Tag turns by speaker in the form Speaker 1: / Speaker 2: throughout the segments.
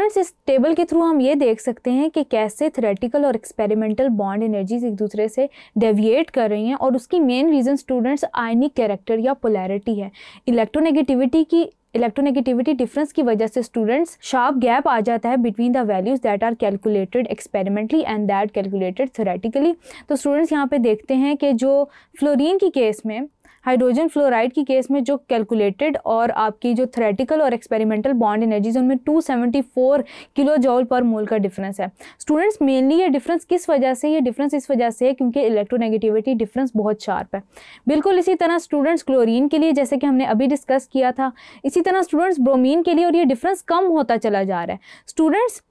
Speaker 1: Students इस table के through हम ये देख सकते हैं कि कैसे थ्योरेटिकल और एक्सपेरिमेंटल बॉन्ड एनर्जीज एक दूसरे से डेविएट कर रही हैं, और उसकी main reason students ionic character या पोलैरिटी है। इलेक्ट्रोनेगेटिविटी डिफरेंस की वजह से स्टूडेंट्स शार्प गैप आ जाता है between the values that are calculated experimentally and that calculated theoretically. तो स्टूडेंट्स यहाँ पे देखते हैं कि जो फ्लोरीन की केस में, हाइड्रोजन फ्लोराइड की केस में जो कैलकुलेटेड और आपकी जो थ्योरेटिकल और एक्सपेरिमेंटल बॉन्ड एनर्जीज उनमें 274 किलो जॉल पर मोल का डिफरेंस है। स्टूडेंट्स मेनली ये डिफरेंस किस वजह से, ये डिफरेंस इस वजह से है क्योंकि इलेक्ट्रोनेगेटिविटी डिफरेंस बहुत शार्प है। बिल्कुल इसी तरह स्टूडेंट्स क्लोरीन के लिए, जैसे कि हमने अभी डिस्कस किया था, इसी तरह स्टूडेंट्स ब्रोमीन के लिए, और ये डिफरेंस कम होता चला जा रहा है। Students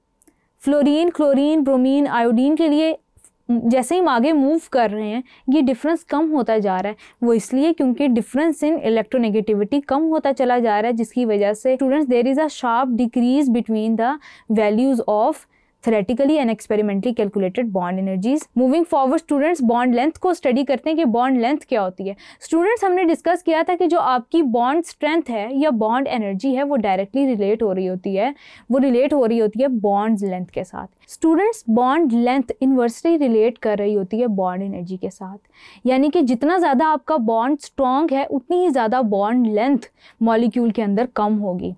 Speaker 1: fluorine, chlorine, bromine, iodine के लिए जैसे ही हम आगे मूव कर रहे हैं ये डिफरेंस कम होता जा रहा है। वो इसलिए क्योंकि डिफरेंस इन इलेक्ट्रोनेगेटिविटी कम होता चला जा रहा है, जिसकी वजह से students there is a sharp decrease between the values of theoretically and experimentally calculated bond energies. Moving forward students bond length को स्टडी करते हैं कि बॉन्ड लेंथ क्या होती है। स्टूडेंट्स हमने डिस्कस किया था कि जो आपकी बॉन्ड स्ट्रेंथ है या बॉन्ड एनर्जी है वो डायरेक्टली रिलेट हो रही होती है बॉन्ड्स लेंथ के साथ। Students bond length inversely relate कर रही होती है बॉन्ड एनर्जी के साथ, यानी कि जितना ज़्यादा आपका बॉन्ड स्ट्रॉन्ग है उतनी ही ज़्यादा बॉन्ड लेंथ मॉलिक्यूल के अंदर कम होगी।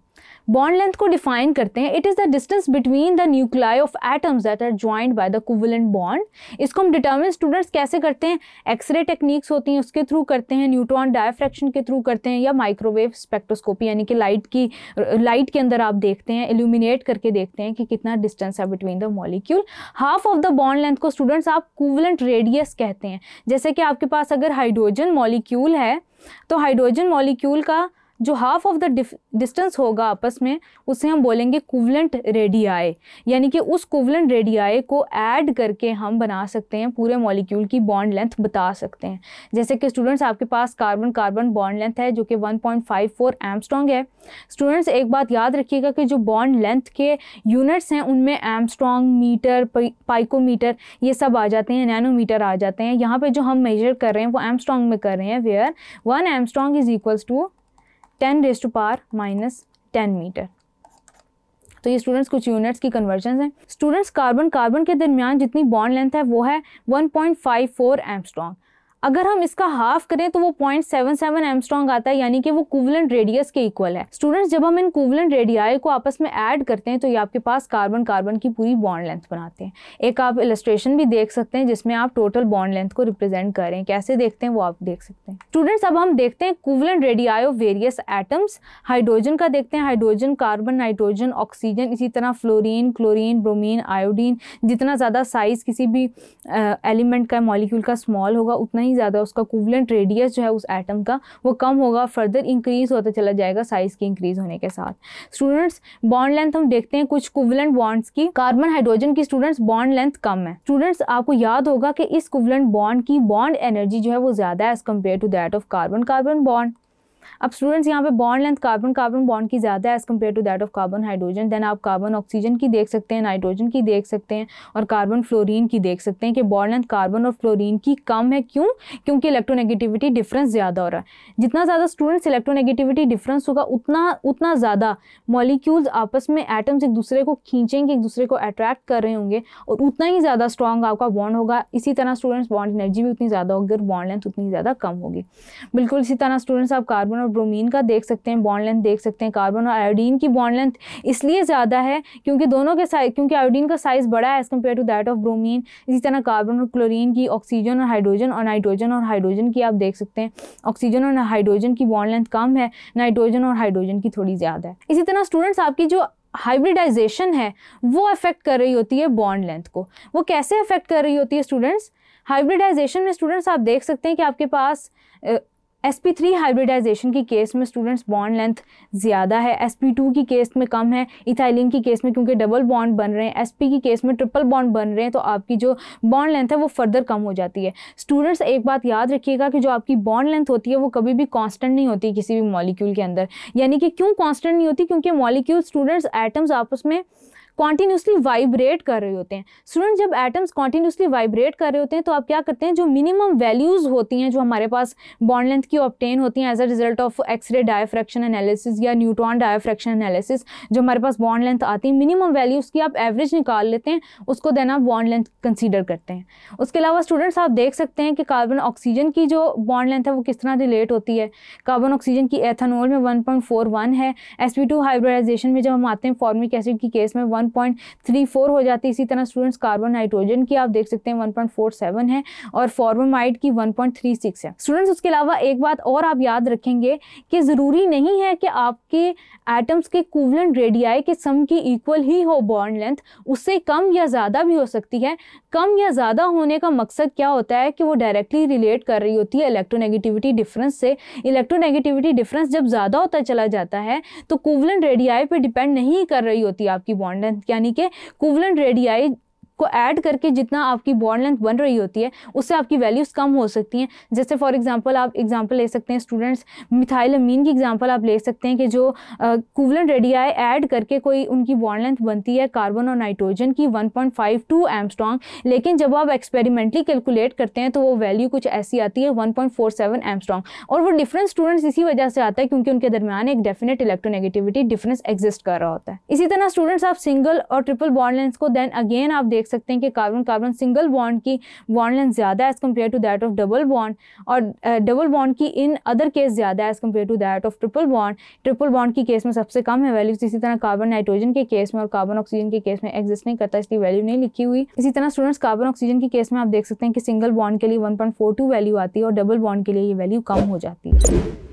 Speaker 1: बॉन्ड लेंथ को डिफाइन करते हैं, it is the distance between the nuclei of atoms that are joined by the covalent bond. इसको हम डिटर्मिन स्टूडेंट्स कैसे करते हैं, एक्सरे टेक्निक्स होती हैं उसके थ्रू करते हैं, न्यूट्रॉन डायफ्रैक्शन के थ्रू करते हैं, या माइक्रोवेव स्पेक्ट्रोस्कोपी यानी कि लाइट के अंदर आप देखते हैं, इल्यूमिनेट करके देखते हैं कि कितना डिस्टेंस है between the molecule. Half of the bond length को स्टूडेंट्स आप कोवेलेंट रेडियस कहते हैं। जैसे कि आपके पास अगर हाइड्रोजन मॉलिक्यूल है तो हाइड्रोजन मॉलिक्यूल का जो हाफ ऑफ द डिस्टेंस होगा आपस में उसे हम बोलेंगे कोवेलेंट रेडियाई, यानी कि उस कोवेलेंट रेडियाई को ऐड करके हम बना सकते हैं पूरे मॉलिक्यूल की बॉन्ड लेंथ बता सकते हैं। जैसे कि स्टूडेंट्स आपके पास कार्बन कार्बन बॉन्ड लेंथ है जो कि 1.54 एंगस्ट्रॉम है। स्टूडेंट्स एक बात याद रखिएगा कि जो बॉन्ड लेंथ के यूनिट्स हैं उनमें एंगस्ट्रॉम, मीटर, पाइकोमीटर ये सब आ जाते हैं, नैनोमीटर आ जाते हैं। यहाँ पे जो हम मेजर कर रहे हैं वो एंगस्ट्रॉम में कर रहे हैं, where 1 angstrom is equals to 10⁻⁻10 metre. तो ये स्टूडेंट्स कुछ यूनिट्स की कन्वर्जन हैं। स्टूडेंट्स कार्बन कार्बन के दरमियान जितनी बॉन्ड लेंथ है वो है 1.54 एंगस्ट्रॉम। अगर हम इसका हाफ करें तो वो 0.77 एंगस्ट्रॉम आता है, यानी कि वो कोवेलेंट रेडियस के इक्वल है। स्टूडेंट्स जब हम इन कोवेलेंट रेडियाई को आपस में ऐड करते हैं तो ये आपके पास कार्बन कार्बन की पूरी बॉन्ड लेंथ बनाते हैं। एक आप इलस्ट्रेशन भी देख सकते हैं जिसमें आप टोटल बॉन्ड लेंथ को रिप्रेजेंट कर रहे हैं, कैसे देखते हैं वो आप देख सकते हैं। स्टूडेंट्स अब हम देखते हैं covalent radii of various atoms. Hydrogen का देखते हैं, हाइड्रोजन, कार्बन, नाइट्रोजन, ऑक्सीजन, इसी तरह फ्लोरीन, क्लोरीन, ब्रोमीन, आयोडीन। जितना ज़्यादा साइज किसी भी एलिमेंट का, मॉलिक्यूल का स्मॉल होगा उतना ही ज़्यादा उसका कोवेलेंट रेडियस जो है उस एटम का वो कम होगा, फर्दर इंक्रीज होता चला जाएगा साइज की इंक्रीज होने के साथ। स्टूडेंट्स बॉन्ड लेंथ हम देखते हैं कुछ कोवेलेंट बॉन्ड्स की। कार्बन हाइड्रोजन की स्टूडेंट्स बॉन्ड लेंथ कम है। स्टूडेंट्स आपको याद होगा कि इस कोवेलेंट बॉन्ड की बॉन्ड एनर्जी जो है वो ज़्यादा है as compare to that of carbon carbon bond. अब स्टूडेंट्स यहाँ पे bond length carbon carbon bond की ज़्यादा है as compare to that of carbon hydrogen. Then आप कार्बन ऑक्सीजन की देख सकते हैं, नाइट्रोजन की देख सकते हैं और कार्बन फ्लोरीन की देख सकते हैं कि बॉन्ड लेंथ कार्बन और फ्लोरीन की कम है। क्यों? क्योंकि इलेक्ट्रोनेगेटिविटी डिफरेंस ज़्यादा हो रहा है। जितना ज़्यादा स्टूडेंट्स इलेक्ट्रोनेगेटिविटी डिफरेंस होगा उतना ज़्यादा मॉलिक्यूल्स आपस में एटम्स एक दूसरे को खींचेंगे, एक दूसरे को अट्रैक्ट कर रहे होंगे और उतना ही ज़्यादा स्ट्रॉन्ग आपका बॉन्ड होगा। इसी तरह स्टूडेंट्स बॉन्ड एनर्जी भी उतनी ज़्यादा होगी और बॉन्ड लेंथ उतनी ज़्यादा कम होगी। बिल्कुल इसी तरह स्टूडेंट्स आप कार्बन और ब्रोमीन का देख सकते हैं, बॉन्ड लेंथ देख सकते हैं। कार्बन और आयोडीन की बॉन्ड लेंथ इसलिए ज़्यादा है क्योंकि दोनों के साइज, क्योंकि आयोडीन का साइज बड़ा है as compare to that of bromine. इसी तरह कार्बन और क्लोरीन की, ऑक्सीजन और हाइड्रोजन और नाइट्रोजन और हाइड्रोजन की आप देख सकते हैं, ऑक्सीजन और हाइड्रोजन की बॉन्ड लेंथ कम है, नाइट्रोजन और हाइड्रोजन की थोड़ी ज़्यादा है। इसी तरह स्टूडेंट्स आपकी जो हाइब्रिडाइजेशन है वो अफेक्ट कर रही होती है बॉन्ड लेंथ को। वो कैसे अफेक्ट कर रही होती है स्टूडेंट्स? हाइब्रिडाइजेशन में स्टूडेंट्स आप देख सकते हैं कि आपके पास sp3 हाइब्रिडाइजेशन की केस में स्टूडेंट्स बॉन्ड लेंथ ज़्यादा है, sp2 की केस में कम है, इथाइलिन की केस में क्योंकि डबल बॉन्ड बन रहे हैं, sp की केस में ट्रिपल बॉन्ड बन रहे हैं तो आपकी जो बॉन्ड लेंथ है वो फर्दर कम हो जाती है। स्टूडेंट्स एक बात याद रखिएगा कि जो आपकी बॉन्ड लेंथ होती है वो कभी भी कांस्टेंट नहीं होती किसी भी मॉलिक्यूल के अंदर। यानी कि क्यों कांस्टेंट नहीं होती? क्योंकि मॉलिक्यूल स्टूडेंट्स एटम्स आपस में कॉन्टिन्यूसली वाइब्रेट कर रहे होते हैं। स्टूडेंट जब एटम्स कॉन्टिन्यूसली वाइब्रेट कर रहे होते हैं तो आप क्या करते हैं, जो मिनिमम वैल्यूज़ होती हैं जो हमारे पास बॉन्ड लेंथ की ऑब्टेन होती हैं as a result of X-ray diffraction analysis या न्यूट्रॉन डायफ्रैक्शन एनालिसिस, जो हमारे पास बॉन्ड लेंथ आती है मिनिमम वैल्यूज़ की आप एवरेज निकाल लेते हैं, उसको देन आप बॉन्ड लेंथ कंसीडर करते हैं। उसके अलावा स्टूडेंट्स आप देख सकते हैं कि कार्बन ऑक्सीजन की जो बॉन्ड लेंथ है वो किस तरह रिलेट होती है। कार्बन ऑक्सीजन की एथेनॉल में 1.41 है, sp2 हाइब्रिडाइजेशन में जब हम आते हैं फॉर्मिक एसिड की केस में 1.34 हो जाती है। इसी तरह स्टूडेंट्स कार्बन नाइट्रोजन की आप देख सकते हैं 1.47 है और फॉर्मामाइड की 1.36 है। स्टूडेंट्स उसके अलावा एक बात और आप याद रखेंगे कि ज़रूरी नहीं है कि आपके एटम्स के इक्विवेलेंट रेडियाई के सम की इक्वल ही हो बॉन्ड लेंथ, उससे कम या ज़्यादा भी हो सकती है। कम या ज़्यादा होने का मकसद क्या होता है कि वो डायरेक्टली रिलेट कर रही होती है इलेक्ट्रोनेगेटिविटी डिफरेंस से। इलेक्ट्रोनेगेटिविटी डिफरेंस जब ज़्यादा होता चला जाता है तो इक्विवेलेंट रेडियाई पे डिपेंड नहीं कर रही होती आपकी बॉन्ड लेंथ, यानी कि इक्विवेलेंट रेडियाई को ऐड करके जितना आपकी बॉन्ड लेंथ बन रही होती है उससे आपकी वैल्यूज़ कम हो सकती हैं। जैसे फॉर एग्जांपल आप एग्जांपल ले सकते हैं स्टूडेंट्स, मिथाइलअमीन की एग्जांपल आप ले सकते हैं कि जो इक्विवेलेंट रेडियाई ऐड करके कोई उनकी बॉन्ड लेंथ बनती है कार्बन और नाइट्रोजन की 1.52 एंगस्ट्रॉम, लेकिन जब आप एक्सपेरिमेंटली कैलकुलेट करते हैं तो वो वैल्यू कुछ ऐसी आती है 1.47 एंगस्ट्रॉम। और वो डिफरेंस स्टूडेंट्स इसी वजह से आता है क्योंकि उनके दरमियान एक डेफिनेट इलेक्ट्रोनेगेटिविटी डिफरेंस एग्जिस्ट कर रहा होता है। इसी तरह स्टूडेंट्स आप सिंगल और ट्रिपल बॉन्ड लेंथ को देन अगेन आप देख सकते हैं कि कार्बन कार्बन सिंगल बॉन्ड की बॉन्ड लेंथ ज़्यादा as compare to that of double bond, और डबल बॉन्ड की इन अदर केस ज़्यादा as compare to that of triple bond. Triple bond की केस में सबसे कम है वैल्यूज। इसी तरह कार्बन नाइट्रोजन के केस में और कार्बन ऑक्सीजन के केस में एग्जिस्ट नहीं करता, इसलिए वैल्यू नहीं लिखी हुई। इसी तरह स्टूडेंट्स कार्बन ऑक्सीजन की केस में आप देख सकते हैं कि सिंगल बॉन्ड के लिए 1.42 वैल्यू आती है और डबल बॉन्ड के लिए ये वैल्यू कम हो जाती है।